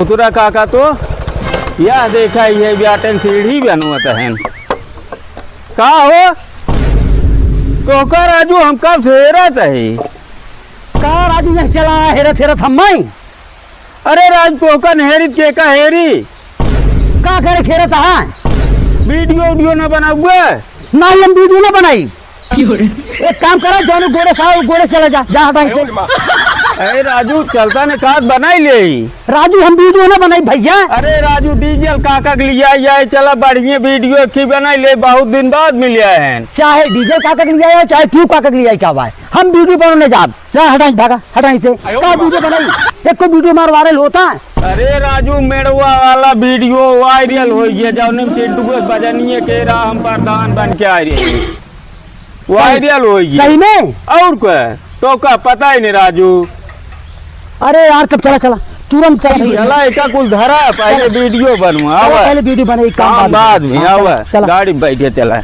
उतरा काका तो यह देखा ये ब्याटन सीढ़ी बनवत है का हो तो का राजू हम कब से हेरत है का राजू ने चला हेरत हेरत हम अरे राज तो का हेरित के का हेरी का करे हेरत है वीडियो न बनाऊए ना हम वीडियो ना बनाई एक काम करो दोनों गोड़े साहब गोड़े चला जा हटा अरे राजू चलता ने काट बनाई ले राजू हम वीडियो ना बनाई भैया। अरे राजू डीजल काका के लिया जाए चला बढ़िया वीडियो की बनाई ले बहुत दिन बाद मिलिया है चाहे डीजल काका के लिया चाहे क्यों काका के लिया क्या बात हम वीडियो बनाने जा हटाई भागा हटाई से क्या वीडियो बनाई एक को वीडियो मार वायरल होता है। अरे राजू मेड़वा वाला वीडियो वायरल हो गया जब चिंटू को बजनिए के रहा हम प्रधान बन के आ रही वायरल हो गया सही में और क्या तो का पता ही नहीं राजू। अरे यार तब चला तुरंत चला एक कुल धरा पहले वीडियो बनवा पहले वीडियो बनाई काम बाद में आवा गाड़ी में बैठे चला